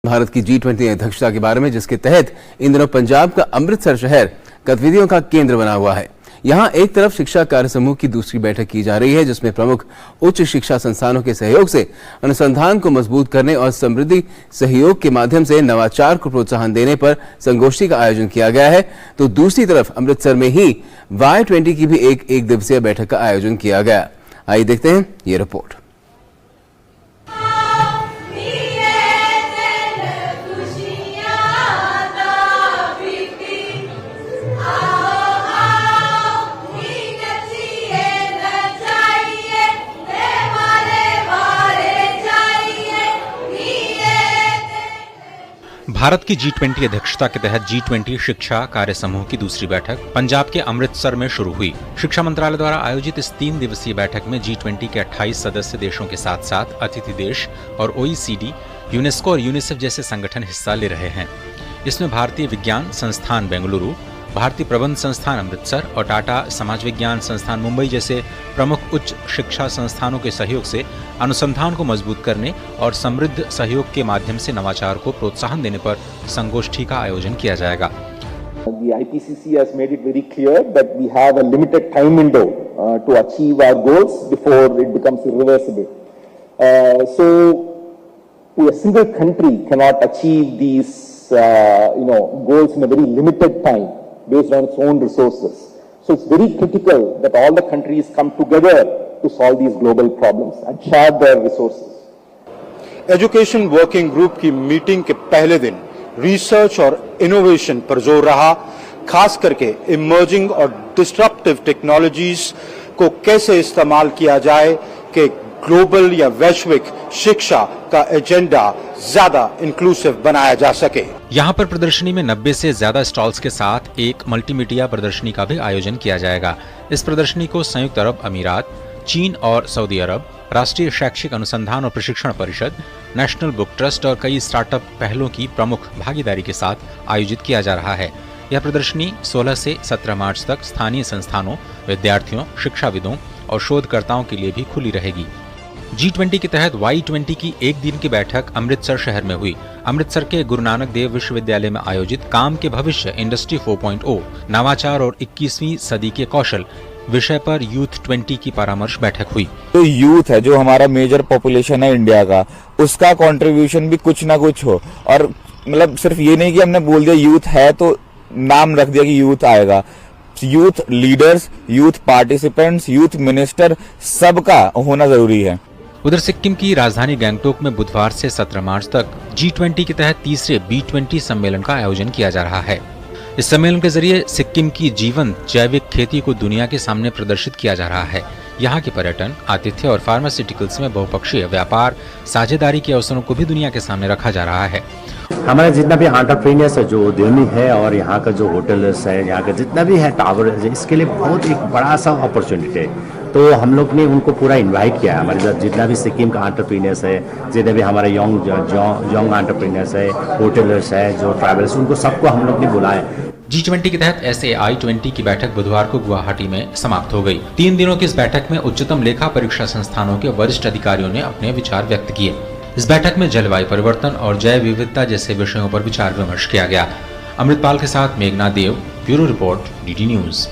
भारत की G20 अध्यक्षता के बारे में, जिसके तहत इन दिनों पंजाब का अमृतसर शहर गतिविधियों का केंद्र बना हुआ है। यहां एक तरफ शिक्षा कार्य समूह की दूसरी बैठक की जा रही है, जिसमें प्रमुख उच्च शिक्षा संस्थानों के सहयोग से अनुसंधान को मजबूत करने और समृद्धि सहयोग के माध्यम से नवाचार को प्रोत्साहन देने पर संगोष्ठी का आयोजन किया गया है। तो दूसरी तरफ अमृतसर में ही Y20 की भी एक दिवसीय बैठक का आयोजन किया गया। आइए देखते हैं ये रिपोर्ट। भारत की G20 अध्यक्षता के तहत G20 शिक्षा कार्य समूह की दूसरी बैठक पंजाब के अमृतसर में शुरू हुई। शिक्षा मंत्रालय द्वारा आयोजित इस 3 दिवसीय बैठक में G20 के 28 सदस्य देशों के साथ साथ अतिथि देश और OECD, यूनेस्को और यूनिसेफ जैसे संगठन हिस्सा ले रहे हैं। इसमें भारतीय विज्ञान संस्थान बेंगलुरु, भारतीय प्रबंध संस्थान अमृतसर और टाटा समाज विज्ञान संस्थान मुंबई जैसे प्रमुख उच्च शिक्षा संस्थानों के सहयोग से अनुसंधान को मजबूत करने और समृद्ध सहयोग के माध्यम से नवाचार को प्रोत्साहन देने पर संगोष्ठी का आयोजन किया जाएगा। The IPCC has made it very clear that we have a limited time window to achieve our goals before it becomes irreversible. So a single country cannot achieve these goals in a very limited time based on its own resources. So it's very critical that all the countries come together to solve these global problems and share their resources. Education working group की meeting के पहले दिन research और innovation पर जोर रहा, खास करके इमर्जिंग और डिस्ट्रप्टिव टेक्नोलॉजीज को कैसे इस्तेमाल किया जाए कि ग्लोबल या वैश्विक शिक्षा का एजेंडा ज्यादा इंक्लूसिव बनाया जा सके। यहाँ पर प्रदर्शनी में 90 से ज्यादा स्टॉल्स के साथ एक मल्टीमीडिया प्रदर्शनी का भी आयोजन किया जाएगा। इस प्रदर्शनी को संयुक्त अरब अमीरात, चीन और सऊदी अरब, राष्ट्रीय शैक्षिक अनुसंधान और प्रशिक्षण परिषद, नेशनल बुक ट्रस्ट और कई स्टार्टअप पहलों की प्रमुख भागीदारी के साथ आयोजित किया जा रहा है। यह प्रदर्शनी 16 से 17 मार्च तक स्थानीय संस्थानों, विद्यार्थियों, शिक्षाविदों और शोधकर्ताओं के लिए भी खुली रहेगी। G20 के तहत Y20 की एक दिन की बैठक अमृतसर शहर में हुई। अमृतसर के गुरु नानक देव विश्वविद्यालय में आयोजित काम के भविष्य इंडस्ट्री 4.0 नवाचार और 21वीं सदी के कौशल विषय पर यूथ 20 की परामर्श बैठक हुई। तो यूथ है जो हमारा मेजर पॉपुलेशन है इंडिया का, उसका कंट्रीब्यूशन भी कुछ ना कुछ हो। और मतलब सिर्फ ये नहीं कि हमने बोल दिया यूथ है तो नाम रख दिया कि यूथ आएगा। Youth leaders, youth participants, youth minister, सबका होना जरूरी है। उधर सिक्किम की राजधानी गैंगटोक में बुधवार से 17 मार्च तक G20 के तहत तीसरे B20 सम्मेलन का आयोजन किया जा रहा है। इस सम्मेलन के जरिए सिक्किम की जीवंत जैविक खेती को दुनिया के सामने प्रदर्शित किया जा रहा है। यहाँ के पर्यटन, आतिथ्य और फार्मास्यूटिकल्स में बहुपक्षीय व्यापार साझेदारी के अवसरों को भी दुनिया के सामने रखा जा रहा है। हमारे जितना भी एंटरप्रेन्योर्स है, जो उद्यमी है और यहाँ का जो होटल्स है, यहाँ का जितना भी है टावर है, इसके लिए बहुत एक बड़ा सा अपॉर्चुनिटी है। तो हम लोग ने उनको पूरा इनवाइट किया है। हमारे साथ जितना भी सिक्किम का एंटरप्रेन्योर्स है, जितने भी हमारे यंग एंटरप्रेन्योर्स है, होटलर्स है, जो ट्रैवलर्स, उनको सबको हम लोग ने बुलाया। G20 के तहत SAI20 की बैठक बुधवार को गुवाहाटी में समाप्त हो गई। 3 दिनों की इस बैठक में उच्चतम लेखा परीक्षा संस्थानों के वरिष्ठ अधिकारियों ने अपने विचार व्यक्त किए। इस बैठक में जलवायु परिवर्तन और जैव विविधता जैसे विषयों पर विचार विमर्श किया गया। अमृतपाल के साथ मेघना देव, ब्यूरो रिपोर्ट, DD न्यूज।